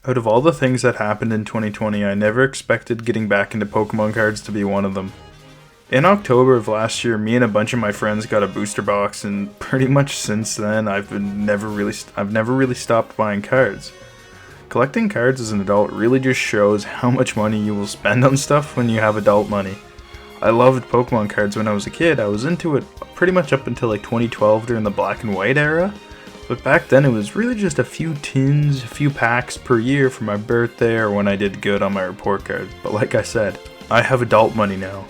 Out of all the things that happened in 2020, I never expected getting back into Pokemon cards to be one of them. In October of last year, me and a bunch of my friends got a booster box, and pretty much since then, I've never really stopped buying cards. Collecting cards as an adult really just shows how much money you will spend on stuff when you have adult money. I loved Pokemon cards when I was a kid. I was into it pretty much up until like 2012 during the black and white era. But back then it was really just a few tins, a few packs per year for my birthday or when I did good on my report card. But like I said, I have adult money now.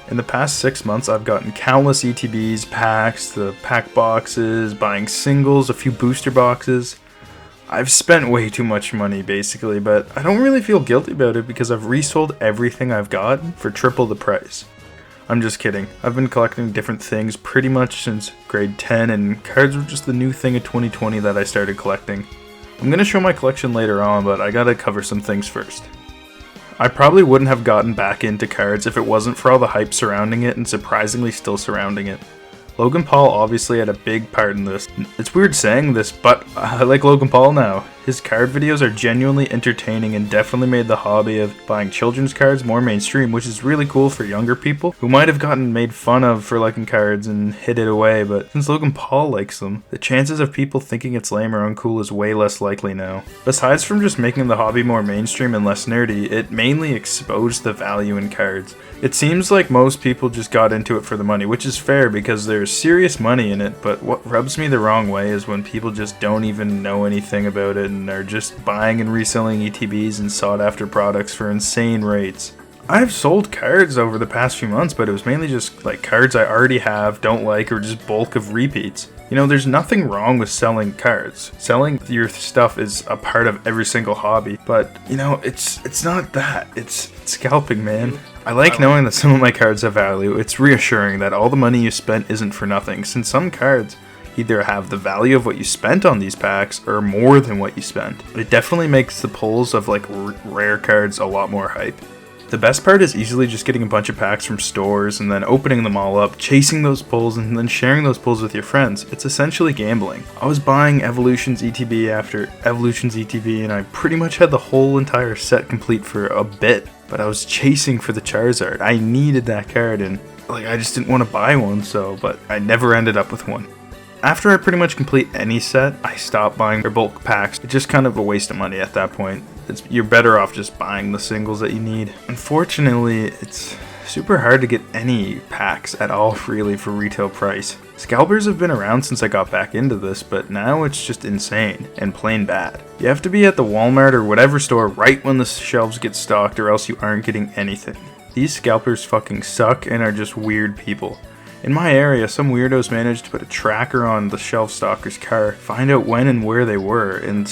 In the past 6 months I've gotten countless ETBs, packs, the pack boxes, buying singles, a few booster boxes. I've spent way too much money basically, but I don't really feel guilty about it because I've resold everything I've got for triple the price. I'm just kidding. I've been collecting different things pretty much since grade 10, and cards were just the new thing of 2020 that I started collecting. I'm gonna show my collection later on, but I gotta cover some things first. I probably wouldn't have gotten back into cards if it wasn't for all the hype surrounding it and surprisingly still surrounding it. Logan Paul obviously had a big part in this. It's weird saying this, but I like Logan Paul now. His card videos are genuinely entertaining and definitely made the hobby of buying children's cards more mainstream, which is really cool for younger people who might have gotten made fun of for liking cards and hid it away, but since Logan Paul likes them, the chances of people thinking it's lame or uncool is way less likely now. Besides from just making the hobby more mainstream and less nerdy, it mainly exposed the value in cards. It seems like most people just got into it for the money, which is fair because there's serious money in it, but what rubs me the wrong way is when people just don't even know anything about it and are just buying and reselling ETBs and sought after products for insane rates. I've sold cards over the past few months, but it was mainly just like cards I already have, don't like, or just bulk of repeats. You know, there's nothing wrong with selling cards. Selling your stuff is a part of every single hobby, but you know, it's not that. It's scalping, man. I like knowing that some of my cards have value. It's reassuring that all the money you spent isn't for nothing, since some cards either have the value of what you spent on these packs or more than what you spent. It definitely makes the pulls of like rare cards a lot more hype. The best part is easily just getting a bunch of packs from stores and then opening them all up, chasing those pulls, and then sharing those pulls with your friends. It's essentially gambling. I was buying Evolutions ETB after Evolutions ETB, and I pretty much had the whole entire set complete for a bit, but I was chasing for the Charizard. I needed that card, and like I just didn't want to buy one, but I never ended up with one. After I pretty much complete any set, I stop buying their bulk packs. It's just kind of a waste of money at that point. You're better off just buying the singles that you need. Unfortunately, it's super hard to get any packs at all really for retail price. Scalpers have been around since I got back into this, but now it's just insane and plain bad. You have to be at the Walmart or whatever store right when the shelves get stocked or else you aren't getting anything. These scalpers fucking suck and are just weird people. In my area, some weirdos managed to put a tracker on the shelf stocker's car, find out when and where they were, and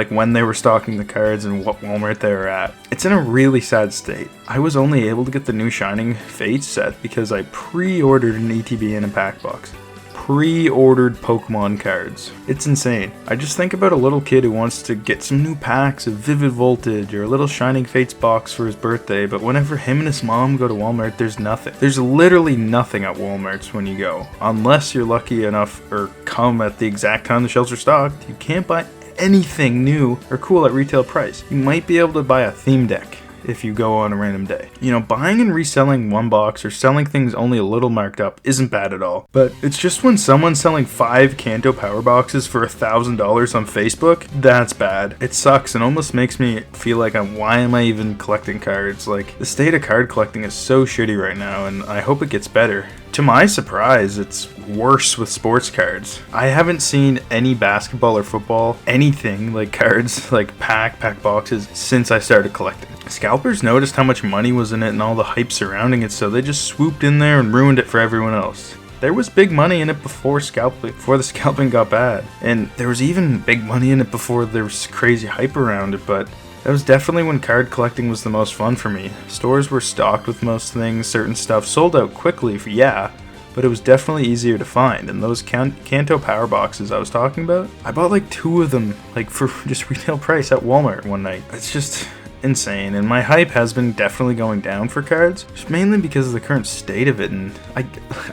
when they were stocking the cards and what Walmart they were at. It's in a really sad state. I was only able to get the new Shining Fates set because I pre-ordered an ETB in a pack box. Pre-ordered Pokemon cards. It's insane. I just think about a little kid who wants to get some new packs of Vivid Voltage or a little Shining Fates box for his birthday, but whenever him and his mom go to Walmart, there's nothing. There's literally nothing at Walmart's when you go. Unless you're lucky enough or come at the exact time the shelves are stocked, you can't buy anything new or cool at retail price. You might be able to buy a theme deck if you go on a random day. You know, buying and reselling one box or selling things only a little marked up isn't bad at all. But it's just when someone's selling 5 Kanto power boxes for $1,000 on Facebook, that's bad. It sucks and almost makes me feel like why am I even collecting cards? Like, the state of card collecting is so shitty right now, and I hope it gets better. To my surprise, it's worse with sports cards. I haven't seen any basketball or football, anything like cards, like pack boxes, since I started collecting. Scalpers noticed how much money was in it and all the hype surrounding it, so they just swooped in there and ruined it for everyone else. There was big money in it before the scalping got bad, and there was even big money in it before there was crazy hype around it, but that was definitely when card collecting was the most fun for me. Stores were stocked with most things, certain stuff sold out quickly, yeah, but it was definitely easier to find, and those Kanto power boxes I was talking about, I bought like 2 of them, like for just retail price at Walmart one night. It's just insane, and my hype has been definitely going down for cards, just mainly because of the current state of it, and I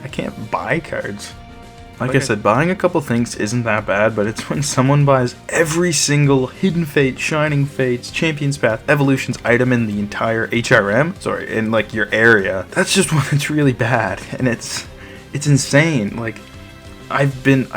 can't buy cards. Like I said, buying a couple things isn't that bad, but it's when someone buys every single Hidden Fate, Shining Fates, Champion's Path, Evolutions item in the entire HRM, in like your area. That's just when it's really bad, and it's insane. Like, I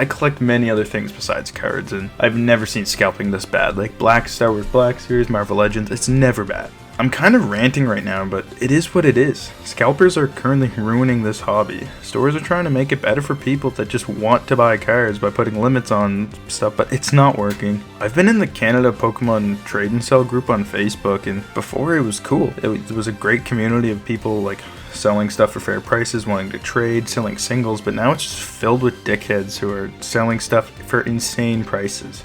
collect many other things besides cards, and I've never seen scalping this bad. Like Black Star Wars Black Series, Marvel Legends, it's never bad. I'm kind of ranting right now, but it is what it is. Scalpers are currently ruining this hobby. Stores are trying to make it better for people that just want to buy cards by putting limits on stuff, but it's not working. I've been in the Canada Pokemon Trade and Sell group on Facebook, and before it was cool. It was a great community of people like selling stuff for fair prices, wanting to trade, selling singles, but now it's just filled with dickheads who are selling stuff for insane prices.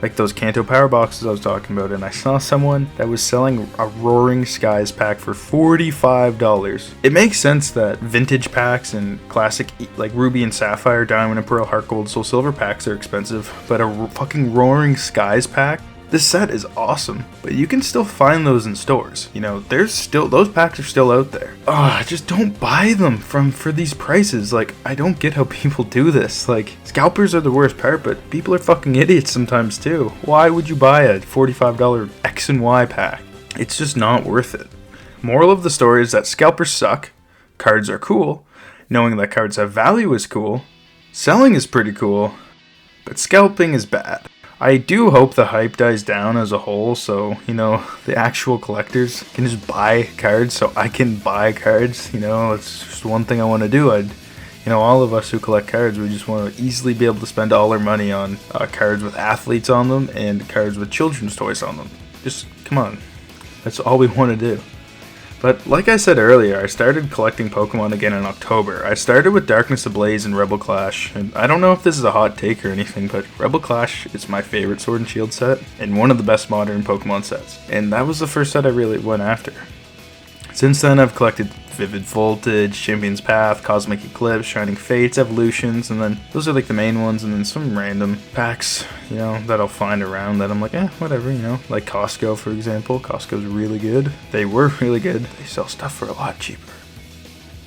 Like those Kanto power boxes I was talking about, and I saw someone that was selling a Roaring Skies pack for $45. It makes sense that vintage packs and classic like Ruby and Sapphire, Diamond and Pearl, Heart Gold, Soul Silver packs are expensive, but a fucking Roaring Skies pack? This set is awesome, but you can still find those in stores. You know, those packs are still out there. Just don't buy them for these prices. Like, I don't get how people do this. Like, scalpers are the worst part, but people are fucking idiots sometimes too. Why would you buy a $45 X and Y pack? It's just not worth it. Moral of the story is that scalpers suck, cards are cool, knowing that cards have value is cool, selling is pretty cool, but scalping is bad. I do hope the hype dies down as a whole, so, you know, the actual collectors can just buy cards so I can buy cards. You know, it's just one thing I want to do. All of us who collect cards, we just want to easily be able to spend all our money on cards with athletes on them and cards with children's toys on them. Just, come on. That's all we want to do. But like I said earlier, I started collecting Pokemon again in October. I started with Darkness Ablaze and Rebel Clash, and I don't know if this is a hot take or anything, but Rebel Clash is my favorite Sword and Shield set, and one of the best modern Pokemon sets. And that was the first set I really went after. Since then, I've collected Vivid Voltage, Champion's Path, Cosmic Eclipse, Shining Fates, Evolutions, and then those are like the main ones, and then some random packs, you know, that I'll find around that I'm like, whatever, you know. Like Costco, for example. Costco's really good. They were really good. They sell stuff for a lot cheaper.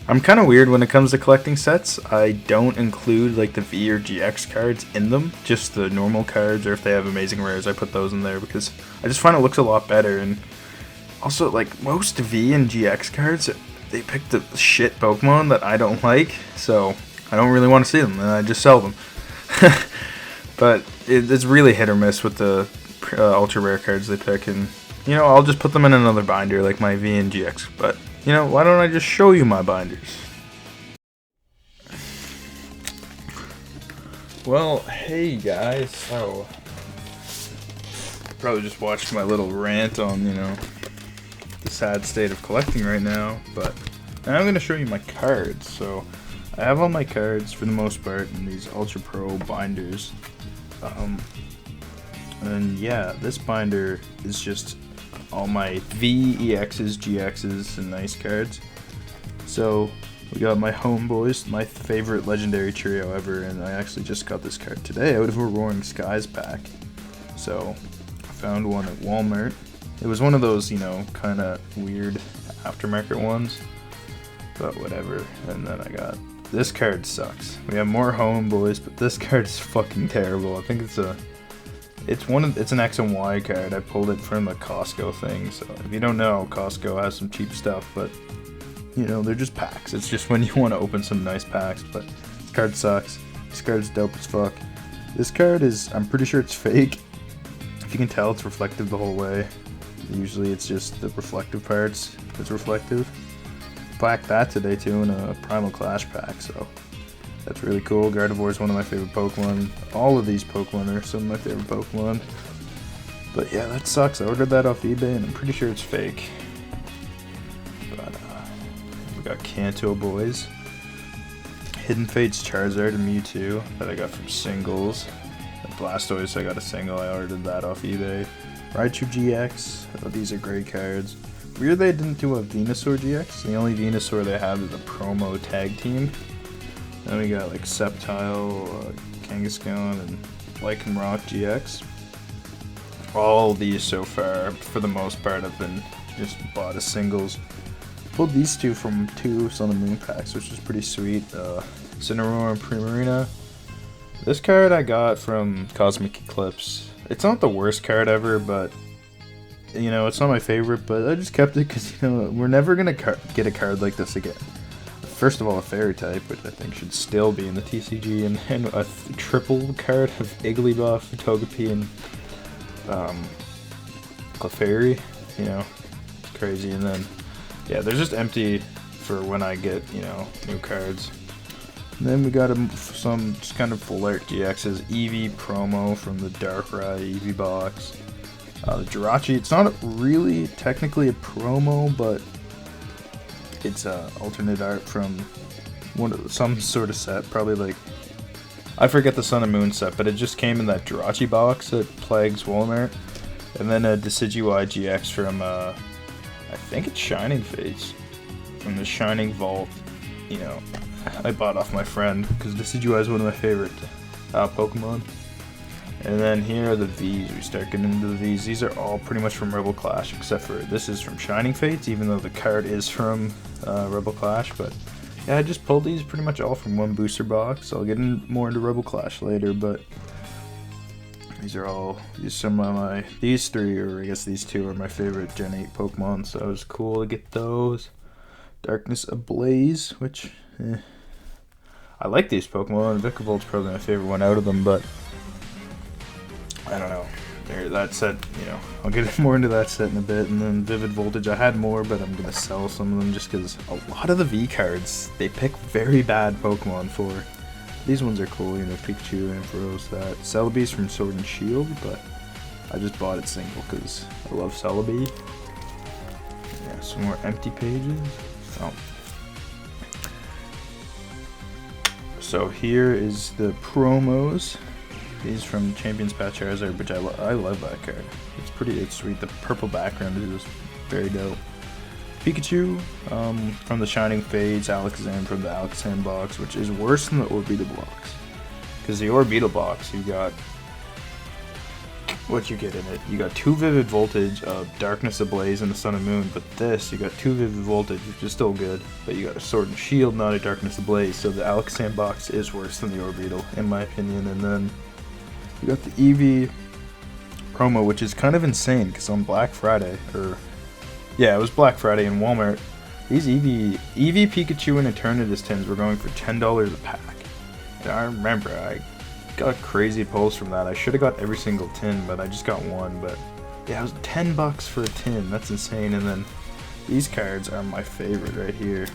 I'm kind of weird when it comes to collecting sets. I don't include like the V or GX cards in them, just the normal cards, or if they have amazing rares, I put those in there because I just find it looks a lot better. And also, like, most V and GX cards, they pick the shit Pokemon that I don't like, so I don't really want to see them, and I just sell them. But it's really hit or miss with the ultra rare cards they pick, and, you know, I'll just put them in another binder, like my V and GX, but, you know, why don't I just show you my binders? Well, hey guys, so, probably just watched my little rant on, you know, the sad state of collecting right now, but now I'm going to show you my cards. So I have all my cards for the most part in these Ultra Pro binders, and yeah, this binder is just all my V, EXs, GXs, and nice cards. So we got my homeboys, my favorite legendary trio ever, and I actually just got this card today out of a Roaring Skies pack. So I found one at Walmart. It was one of those, you know, kind of weird aftermarket ones, but whatever. And then I got, this card sucks. We have more homeboys, but this card is fucking terrible. I think it's an X and Y card. I pulled it from the Costco thing, so if you don't know, Costco has some cheap stuff, but, you know, they're just packs. It's just when you want to open some nice packs, but this card sucks. This card's dope as fuck. This card is, I'm pretty sure it's fake. If you can tell, it's reflective the whole way. Usually it's just the reflective parts that's reflective. Packed that today too in a Primal Clash pack, so that's really cool. Gardevoir is one of my favorite Pokemon. All of these Pokemon are some of my favorite Pokemon. But yeah, that sucks. I ordered that off eBay and I'm pretty sure it's fake. But we got Kanto boys. Hidden Fates, Charizard, and Mewtwo that I got from singles. Blastoise, I got a single. I ordered that off eBay. Raichu Gx, these are great cards. Weird they didn't do a Venusaur GX. The only Venusaur they have is a promo tag team. Then we got like Sceptile, Kangaskhan, and Lycanroc GX. All these so far, for the most part, have been just bought as singles. Pulled these two from two Sun and Moon packs, which is pretty sweet. Cinderella and Primarina, This card I got from Cosmic Eclipse. It's not the worst card ever, but you know, it's not my favorite, but I just kept it because, you know, we're never going to get a card like this again. First of all, a fairy type, which I think should still be in the TCG, and then a triple card of Igglybuff, Togepi, and Clefairy. You know, it's crazy. And then, yeah, they're just empty for when I get, you know, new cards. And then we got some just kind of full art GX's Eevee promo from the Darkrai Eevee box. The Jirachi, it's not really technically a promo, but it's alternate art from some sort of set, probably like, I forget the Sun and Moon set, but it just came in that Jirachi box at Plague's Walmart, and then a Decidueye GX from I think it's Shining Fates, from the Shining Vault. You know, I bought off my friend because Decidueye is one of my favorite Pokemon. And then here are the V's. We start getting into the V's. These are all pretty much from Rebel Clash, except for this is from Shining Fates, even though the card is from Rebel Clash. But yeah, I just pulled these pretty much all from one booster box. I'll get more into Rebel Clash later, but these are all some of my, these three, or I guess these two, are my favorite Gen 8 Pokemon, so it was cool to get those. Darkness Ablaze, which, I like these Pokemon. Vikavolt is probably my favorite one out of them, but I don't know. That set, you know, I'll get more into that set in a bit. And then Vivid Voltage, I had more, but I'm gonna sell some of them just because a lot of the V cards, they pick very bad Pokemon for. These ones are cool, you know, Pikachu, Ampharos, that. Celebi's from Sword and Shield, but I just bought it single because I love Celebi. Yeah, some more empty pages. So here is the promos. These from Champions Patch Charizard, which I love that card. It's sweet. The purple background is just very dope. Pikachu from the Shining Fates, Alakazam from the Alakazam box, which is worse than the Orbeetle box. Because the Orbeetle box, you got what you get in it. You got 2 Vivid Voltage of Darkness Ablaze and the Sun and Moon, but this, you got 2 Vivid Voltage, which is still good, but you got a Sword and Shield, not a Darkness Ablaze, so the Alakazam box is worse than the Orbeetle, in my opinion. And then you got the Eevee promo, which is kind of insane, because on Black Friday, yeah, it was Black Friday in Walmart, these Eevee, Pikachu, and Eternatus tins were going for $10 a pack. And I remember, I got a crazy pulse from that. I should have got every single tin, but I just got one. But yeah, it was $10 for a tin. That's insane. And then these cards are my favorite right here.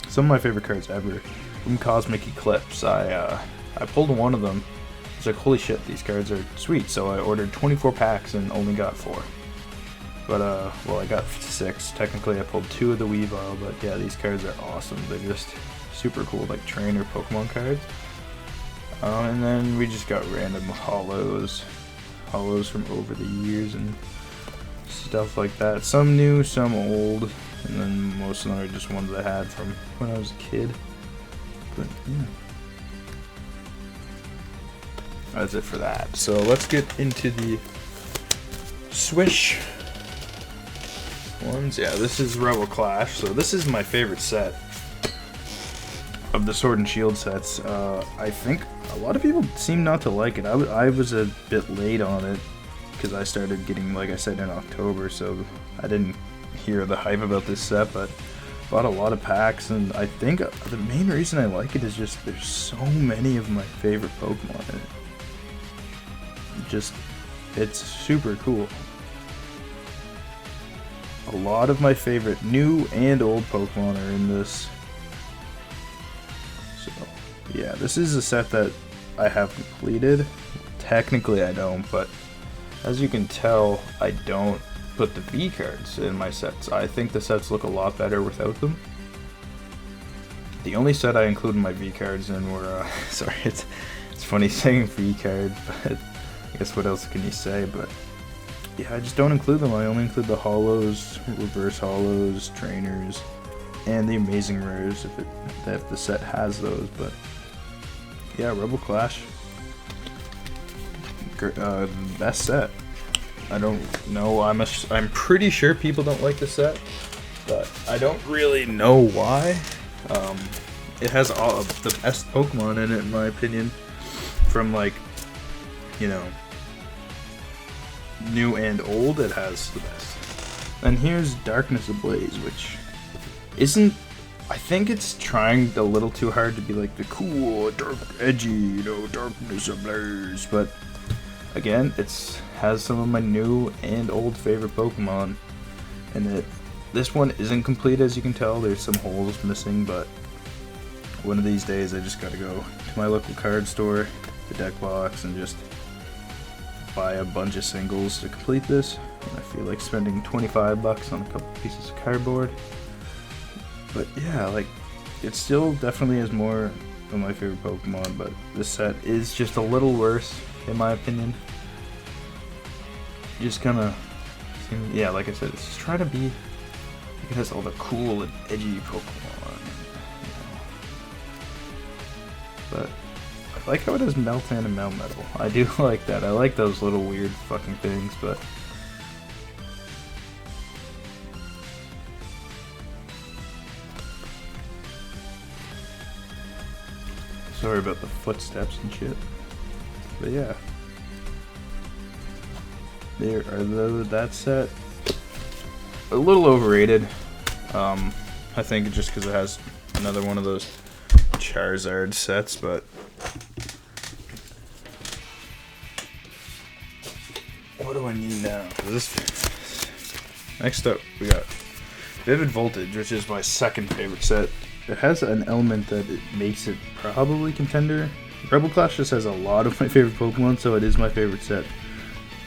Some of my favorite cards ever. From Cosmic Eclipse, I pulled one of them. I was like, holy shit, these cards are sweet. So I ordered 24 packs and only got 4. But, well, I got 6. Technically, I pulled 2 of the Weavile, but yeah, these cards are awesome. They're just super cool, like trainer Pokemon cards. And then we just got random holos from over the years and stuff like that. Some new, some old, and then most of them are just ones I had from when I was a kid. But yeah, that's it for that. So let's get into the Swish ones. Yeah, this is Rebel Clash. So this is my favorite set of the Sword and Shield sets. I think a lot of people seem not to like it. I was a bit late on it because I started getting, like I said, in October, so I didn't hear the hype about this set, but bought a lot of packs, and I think the main reason I like it is just there's so many of my favorite Pokemon in it. It's super cool. A lot of my favorite new and old Pokemon are in this. So, yeah, this is a set that I have completed. Technically I don't, but as you can tell, I don't put the V cards in my sets. I think the sets look a lot better without them. The only set I included my V cards in were, sorry, it's funny saying V card, but I guess what else can you say, but yeah, I just don't include them. I only include the holos, reverse holos, trainers, and the amazing rares if the set has those. But yeah, Rebel Clash, best set. I don't know. I'm pretty sure people don't like the set, but I don't really know why. It has all of the best Pokemon in it, in my opinion. from like, you know, new and old, it has the best. And here's Darkness Ablaze, which isn't, I think it's trying a little too hard to be like the cool, dark, edgy, you know, Darkness Ablaze, but again, it's has some of my new and old favorite Pokemon, and this one isn't complete, as you can tell. There's some holes missing, but one of these days I just gotta go to my local card store, the deck box, and just buy a bunch of singles to complete this. And I feel like spending 25 bucks on a couple pieces of cardboard. But yeah, like, it still definitely is more of my favorite Pokemon, but this set is just a little worse, in my opinion. Just kind of, yeah, like I said, it's just trying to be, it has all the cool and edgy Pokemon, you know. But I like how it has Meltan and Melmetal. I do like that. I like those little weird fucking things, but sorry about the footsteps and shit. But yeah. There are that set. A little overrated. I think just because it has another one of those Charizard sets, but what do I need now? Next up, we got Vivid Voltage, which is my second favorite set. It has an element that it makes it probably contender. Rebel Clash just has a lot of my favorite Pokemon, so it is my favorite set.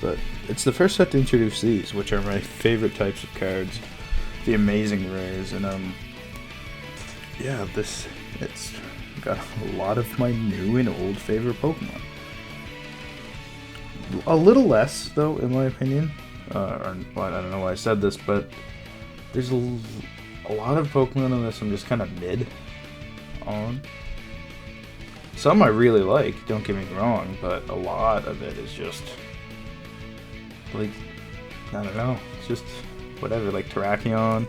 But it's the first set to introduce these, which are my favorite types of cards. The Amazing Rares, and yeah, it's got a lot of my new and old favorite Pokemon. A little less, though, in my opinion. Well, I don't know why I said this, but there's a lot of Pokemon in this I'm just kind of mid on. Some I really like, don't get me wrong, but a lot of it is just like, I don't know, it's just whatever, like Terrakion,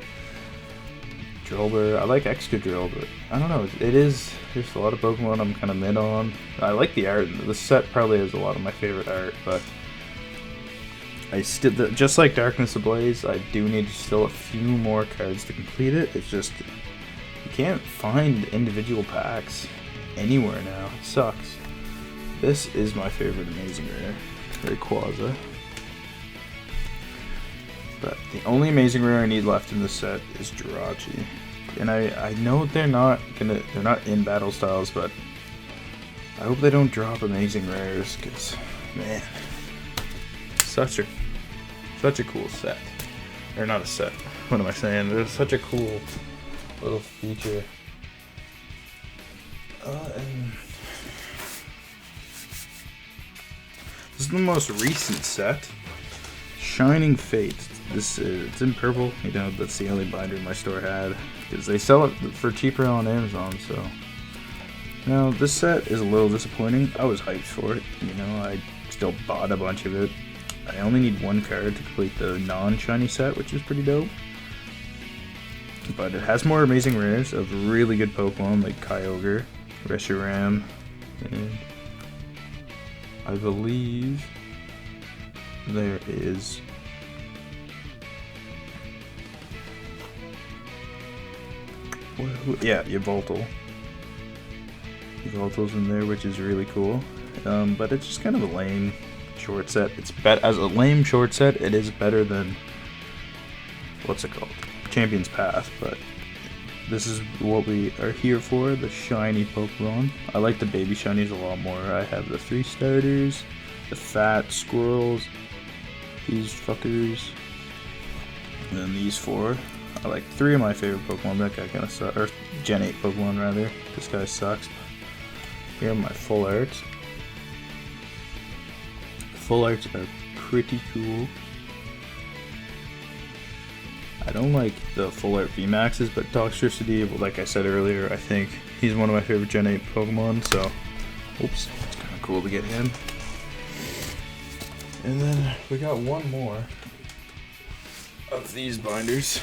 Drillbur. I like Excadrill, but I don't know, it is just a lot of Pokemon I'm kind of mid on. I like the art. The set probably has a lot of my favorite art, but I still, just like Darkness Ablaze, I do need still a few more cards to complete it. It's just, you can't find individual packs anywhere now. It sucks. This is my favorite Amazing Rare, Rayquaza. But the only Amazing Rare I need left in this set is Jirachi. And I know they're not in battle styles, but I hope they don't drop Amazing Rares, because man, such a cool set. Or not a set. What am I saying? There's such a cool little feature. And this is the most recent set. Shining Fate. This it's in purple. You know, that's the only binder my store had, because they sell it for cheaper on Amazon. So now this set is a little disappointing. I was hyped for it. You know, I still bought a bunch of it. I only need one card to complete the non-shiny set, which is pretty dope. But it has more Amazing Rares of really good Pokemon like Kyogre, Reshiram, and I believe there is Yveltal. Yveltal's in there, which is really cool. But it's just kind of a lame short set. It's as a lame short set, it is better than, what's it called, Champion's Path. But this is what we are here for, the shiny Pokemon. I like the baby shinies a lot more. I have the 3 starters, the fat squirrels, these fuckers, and then these 4. I like 3 of my favorite Pokemon. That guy kind of sucks, or Gen 8 Pokemon rather. This guy sucks. Here are my full arts. Full arts are pretty cool. I don't like the full art VMAXs, but Toxtricity, like I said earlier, I think he's one of my favorite Gen 8 Pokemon, so oops, it's kind of cool to get him. And then we got one more of these binders.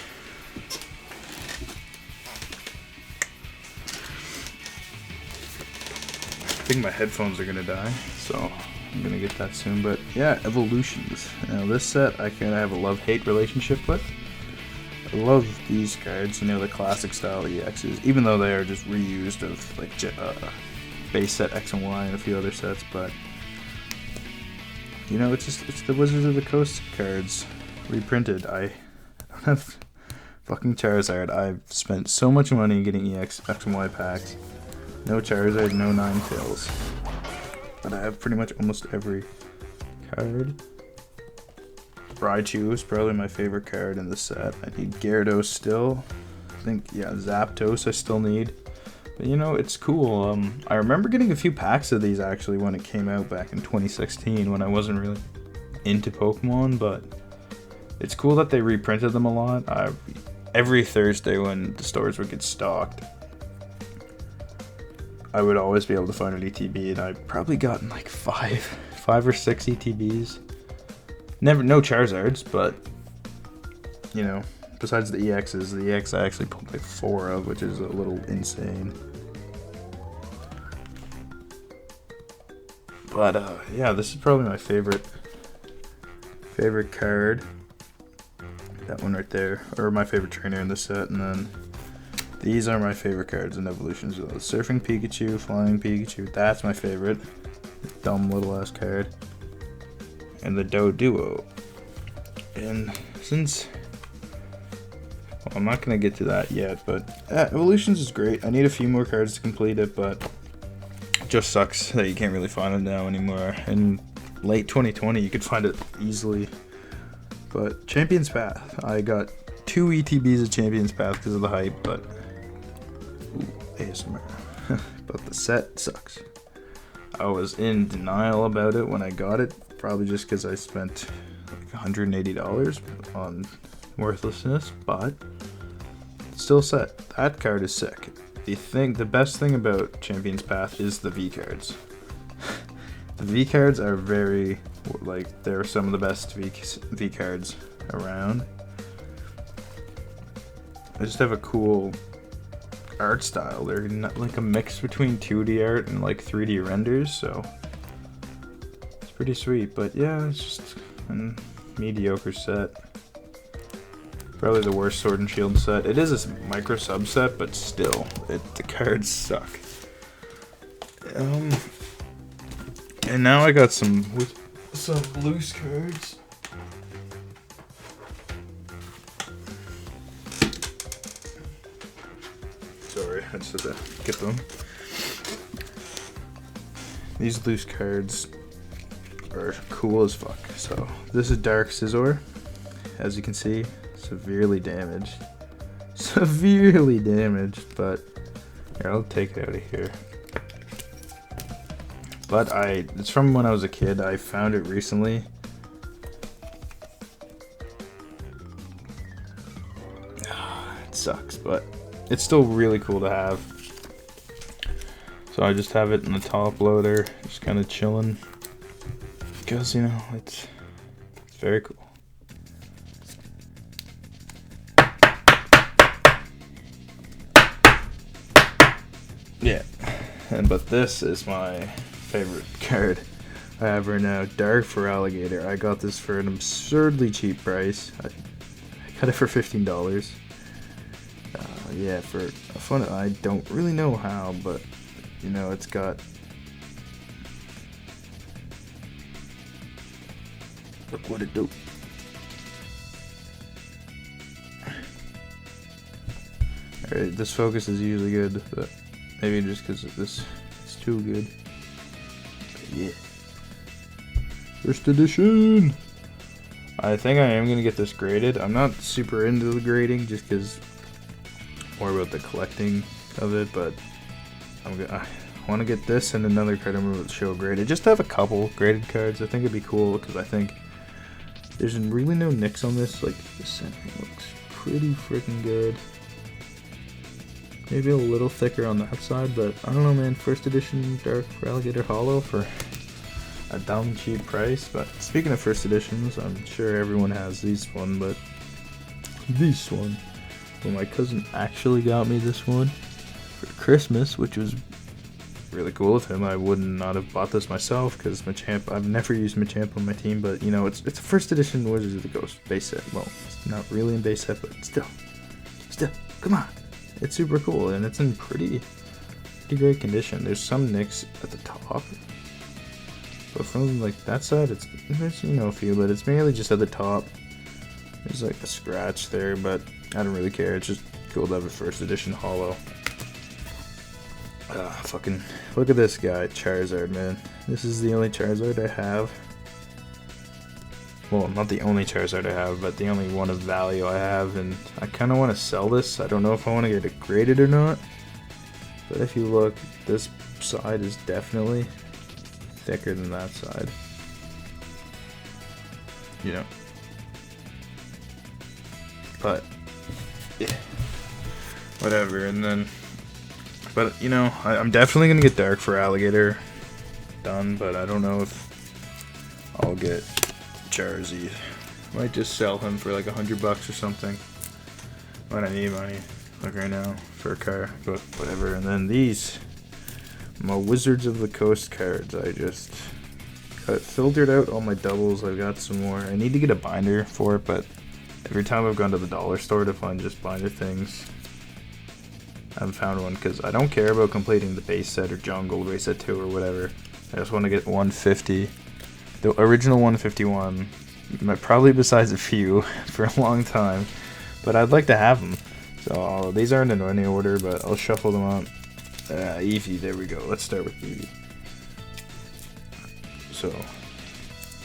think my headphones are gonna die, so I'm gonna get that soon. But yeah, evolutions. Now this set I kind of have a love-hate relationship with. I love these cards, you know, the classic style EXs, even though they are just reused of like base set X and Y and a few other sets. But you know, it's the Wizards of the Coast cards reprinted. I don't have fucking Charizard. I've spent so much money getting X and Y packs. No Charizard, no Ninetales. But I have pretty much almost every card. Raichu is probably my favorite card in the set. I need Gyarados still. I think, yeah, Zapdos I still need. But you know, it's cool. I remember getting a few packs of these actually when it came out back in 2016 when I wasn't really into Pokemon, but it's cool that they reprinted them a lot. Every Thursday when the stores would get stocked, I would always be able to find an ETB, and I've probably gotten like five or six ETBs. No Charizards, but you know, besides the EXs, the EX I actually pulled like 4 of, which is a little insane. But yeah, this is probably my favorite card. That one right there, or my favorite trainer in the set, and then these are my favorite cards in evolutions. The Surfing Pikachu, Flying Pikachu, that's my favorite. Dumb little ass card. And the Doduo. And since, well, I'm not gonna get to that yet, but evolutions is great. I need a few more cards to complete it, but it just sucks that you can't really find it now anymore. In late 2020, you could find it easily. But Champion's Path, I got 2 ETBs of Champion's Path because of the hype, but ooh, ASMR. But the set sucks. I was in denial about it when I got it, probably just because I spent like $180 on worthlessness, but still set. That card is sick. The best thing about Champion's Path is the V cards. The V cards are very, like, they're some of the best V cards around. They just have a cool art style. They're not like a mix between 2D art and like 3D renders, so it's pretty sweet. But yeah, it's just a mediocre set. Probably the worst Sword and Shield set. It is a micro subset, but still, the cards suck. And now I got some loose cards. Sorry, I just had to get them. These loose cards are cool as fuck. So this is Dark Scizor. As you can see, severely damaged. Severely damaged, but here, I'll take it out of here. But it's from when I was a kid. I found it recently. It sucks, but it's still really cool to have. So I just have it in the top loader, just kind of chilling. Because, you know, it's very cool. Yeah, but this is my favorite card I have right now, Dark for Alligator. I got this for an absurdly cheap price. I got it for $15. Yeah, for a fun, I don't really know how, but you know, it's got, look what it do. Alright, this focus is usually good, but maybe just because this is too good. But yeah. First edition! I think I am going to get this graded. I'm not super into the grading just because more about the collecting of it, but I want to get this and another card I'm going to show graded. Just to have a couple graded cards. I think it'd be cool because I think there's really no nicks on this. Like, the centering looks pretty freaking good. Maybe a little thicker on that side, but I don't know, man. First edition Dark for Alligator Hollow for a dumb cheap price. But speaking of first editions, I'm sure everyone has this one, but this one. Well, my cousin actually got me this one for Christmas, which was really cool of him. I would not have bought this myself because Machamp, I've never used Machamp on my team, but you know, it's a first edition Wizards of the Coast base set. Well, it's not really in base set, but still, come on. It's super cool, and it's in pretty great condition. There's some nicks at the top, but from like that side, there's you know a few, but it's mainly just at the top. There's like a scratch there, but I don't really care. It's just cool to have a first edition holo. Fucking look at this guy, Charizard, man. This is the only Charizard I have. Well, not the only Charizard I have, but the only one of value I have, and I kind of want to sell this. I don't know if I want to get it graded or not, but if you look, this side is definitely thicker than that side. You know. But, yeah. Whatever, and then... But, you know, I'm definitely going to get Dark for Alligator done, but I don't know if I'll get Charizard. Might just sell him for like $100 or something when I need money, like right now, for a car, but whatever. And then these, my Wizards of the Coast cards, I just got filtered out all my doubles. I've got some more. I need to get a binder for it, but every time I've gone to the dollar store to find just binder things, I haven't found one because I don't care about completing the base set or jungle base set 2 or whatever. I just want to get 150. The original 151, probably besides a few, for a long time. But I'd like to have them. So these aren't in any order, but I'll shuffle them out. Eevee, there we go. Let's start with Eevee. So,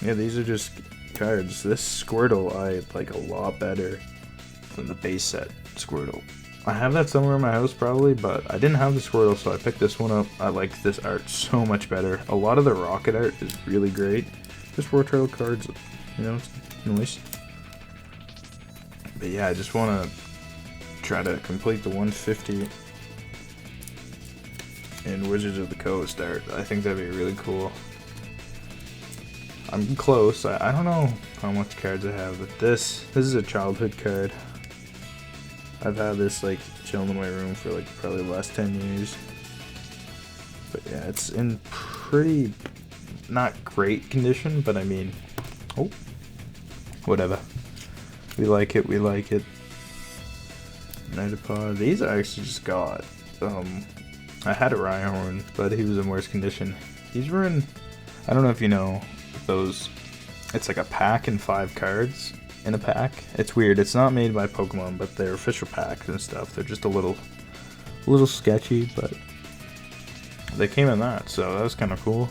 yeah, these are just cards. This Squirtle I like a lot better than the base set Squirtle. I have that somewhere in my house probably, but I didn't have the Squirtle, so I picked this one up. I like this art so much better. A lot of the Rocket art is really great. This War Turtle cards, you know, it's nice. But yeah, I just want to try to complete the 150 in Wizards of the Coast art. I think that'd be really cool. I'm close. I don't know how much cards I have, but this is a childhood card. I've had this like chilling in my room for like probably the last 10 years. But yeah, it's in pretty not great condition, but I mean, oh, whatever. We like it, we like it. Nitapod. These I actually just got. I had a Rhyhorn, but he was in worse condition. These were in, I don't know if you know those, it's like a pack and 5 cards in a pack. It's weird. It's not made by Pokemon, but they're official packs and stuff. They're just a little sketchy, but they came in that, so that was kind of cool.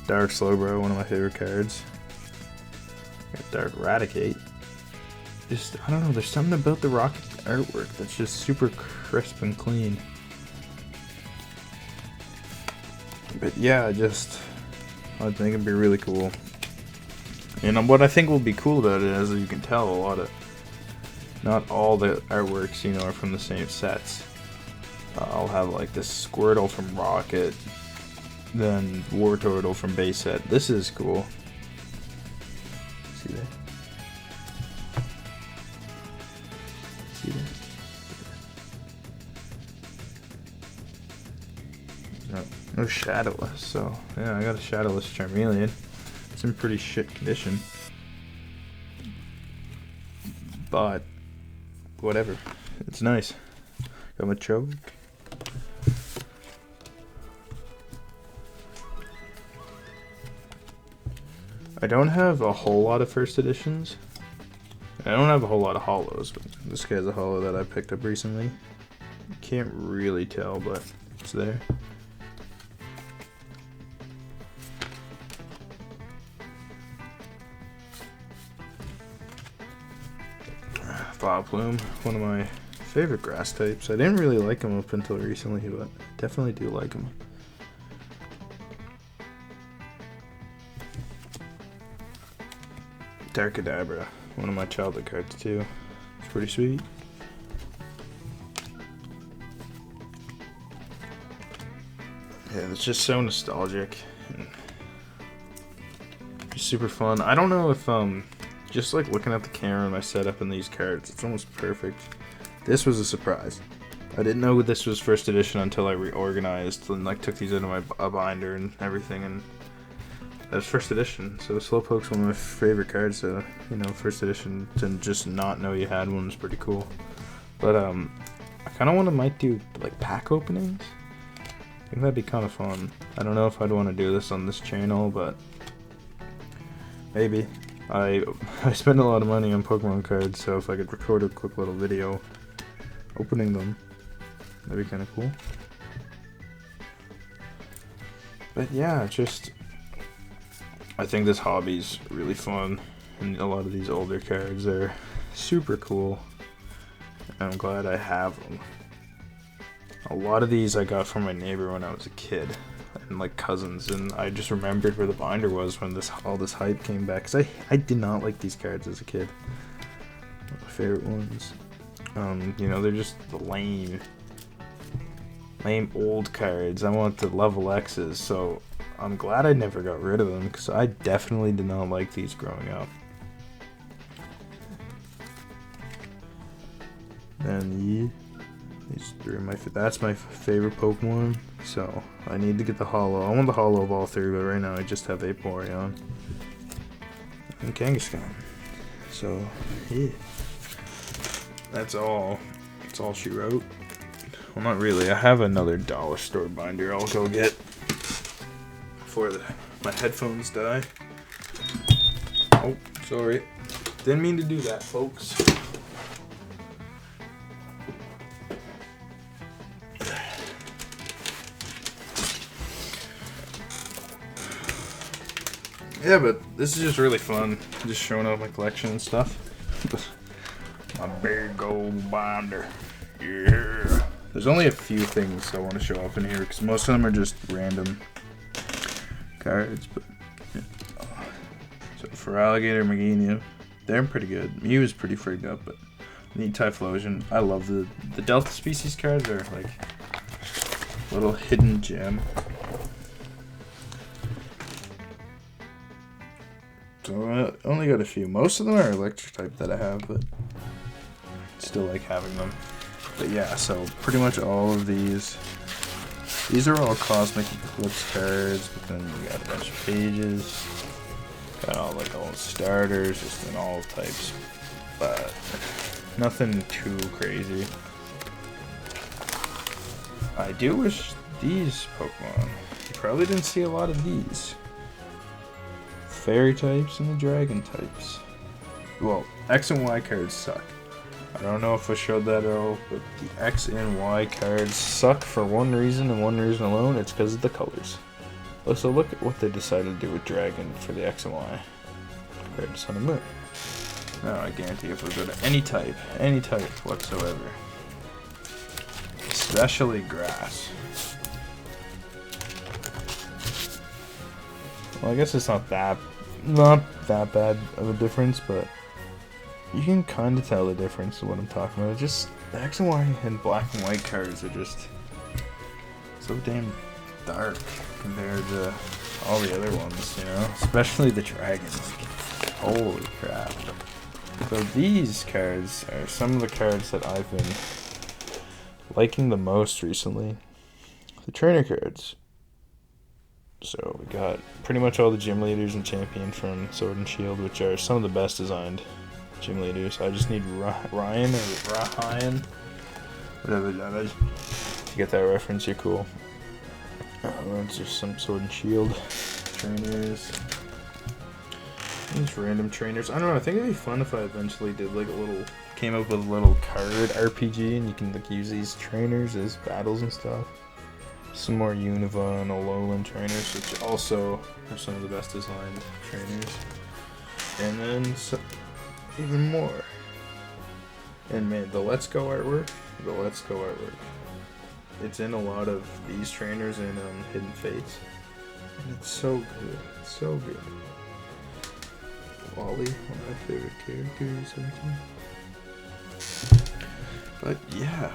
Dark Slowbro, one of my favorite cards. Got Dark Eradicate. Just, I don't know, there's something about the Rocket artwork that's just super crisp and clean. But yeah, I think it'd be really cool. And what I think will be cool about it, as you can tell, not all the artworks, you know, are from the same sets. I'll have like this Squirtle from Rocket, then War Turtle from base set. This is cool. See that? See that? No Shadowless, so yeah, I got a Shadowless Charmeleon. It's in pretty shit condition, but whatever, it's nice. Got my choke. I don't have a whole lot of first editions. I don't have a whole lot of holos, but this guy's a holo that I picked up recently. Can't really tell, but it's there. Plume, one of my favorite grass types. I didn't really like him up until recently, but definitely do like him. Takadabra, one of my childhood cards too. It's pretty sweet. Yeah, it's just so nostalgic and super fun. I don't know if just like looking at the camera and my setup in these cards, it's almost perfect. This was a surprise. I didn't know this was first edition until I reorganized and like took these into my binder and everything, and that was first edition. So Slowpoke's one of my favorite cards. So you know, first edition, to just not know you had one was pretty cool. But I kind of might do like pack openings. I think that'd be kind of fun. I don't know if I'd want to do this on this channel, but maybe. I spend a lot of money on Pokemon cards, so if I could record a quick little video opening them, that'd be kind of cool. But yeah, just I think this hobby's really fun, and a lot of these older cards are super cool. And I'm glad I have them. A lot of these I got from my neighbor when I was a kid, and like cousins, and I just remembered where the binder was when all this hype came back, because I did not like these cards as a kid. My favorite ones. You know, they're just lame old cards. I want the level X's, so I'm glad I never got rid of them, because I definitely did not like these growing up. And these three are that's my favorite Pokemon, so I need to get the holo. I want the holo of all three, but right now I just have Vaporeon and Kangaskhan. So yeah, that's all she wrote. Well, not really. I have another dollar store binder I'll go get before my headphones die. Oh, sorry. Didn't mean to do that, folks. Yeah, but this is just really fun. Just showing off my collection and stuff. My big old binder. Yeah. There's only a few things I want to show off in here, because most of them are just random cards. But yeah. So for Alligator, Meganium, they're pretty good. Mew is pretty freaked up, but I need Typhlosion. I love the Delta species cards. Are like a little hidden gem. So I only got a few. Most of them are electric type that I have, but still like having them. But yeah, so pretty much all of these are all Cosmic Eclipse cards, but then you got a bunch of pages. Got all like all starters, just in all types, but nothing too crazy. I do wish these Pokemon, you probably didn't see a lot of these. Fairy types and the dragon types. Well, X and Y cards suck. I don't know if I showed that at all, but the X and Y cards suck for one reason and one reason alone. It's because of the colors. So look at what they decided to do with Dragon for the X and Y compared to Sun and Moon. Now I guarantee if we go to any type whatsoever, especially grass. Well, I guess it's not that bad of a difference, but you can kind of tell the difference of what I'm talking about. It's just the X and Y and black and white cards are just so damn dark compared to all the other ones, you know? Especially the dragons. Holy crap. So these cards are some of the cards that I've been liking the most recently. The trainer cards. So we got pretty much all the gym leaders and champion from Sword and Shield, which are some of the best designed gym leaders. I just need Ryan or Ryan, whatever that is. If you get that reference, you're cool. That's just some Sword and Shield trainers. These random trainers. I don't know. I think it'd be fun if I eventually did like came up with a little card RPG, and you can like use these trainers as battles and stuff. Some more Unova and Alolan trainers, which also are some of the best designed trainers. And then even more. And man, the Let's Go artwork. It's in a lot of these trainers and Hidden Fates. And it's so good. It's so good. Wally, one of my favorite characters. But yeah.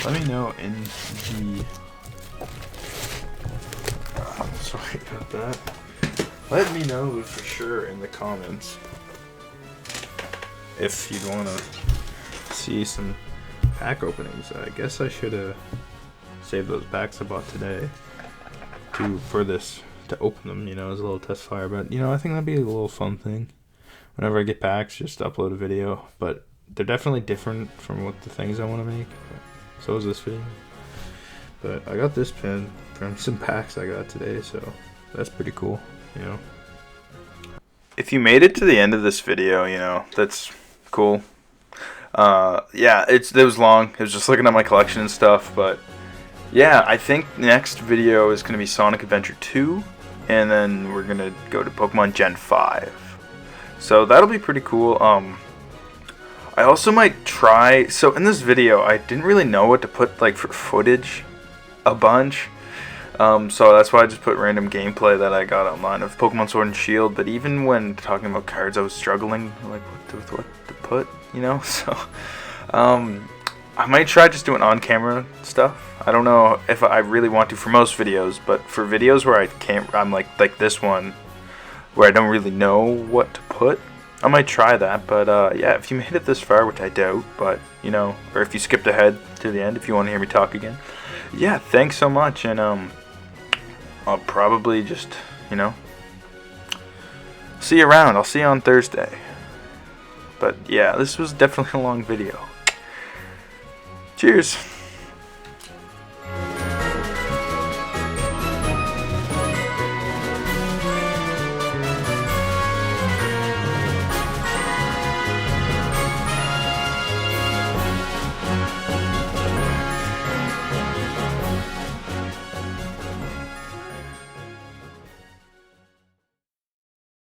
Let me know in the... I'm sorry about that. Let me know for sure in the comments if you'd want to see some pack openings. I guess I should have saved those packs I bought today to open them, you know, as a little test fire. But, you know, I think that'd be a little fun thing. Whenever I get packs, just upload a video. But they're definitely different from what the things I want to make. So is this video. But I got this pin from some packs I got today, so that's pretty cool, you know. If you made it to the end of this video, you know, that's cool. Yeah, it was long. It was just looking at my collection and stuff, but yeah, I think next video is going to be Sonic Adventure 2, and then we're going to go to Pokemon Gen 5. So that'll be pretty cool. I also might try, so in this video, I didn't really know what to put, like, for footage a bunch. So that's why I just put random gameplay that I got online of Pokemon Sword and Shield. But even when talking about cards, I was struggling, like, with what to put, you know? So, I might try just doing on-camera stuff. I don't know if I really want to for most videos, but for videos where I'm like this one, where I don't really know what to put, I might try that. But yeah, if you made it this far, which I doubt, but you know, or if you skipped ahead to the end, if you want to hear me talk again, yeah, thanks so much, and I'll probably just, you know, see you around. I'll see you on Thursday. But yeah, this was definitely a long video. Cheers.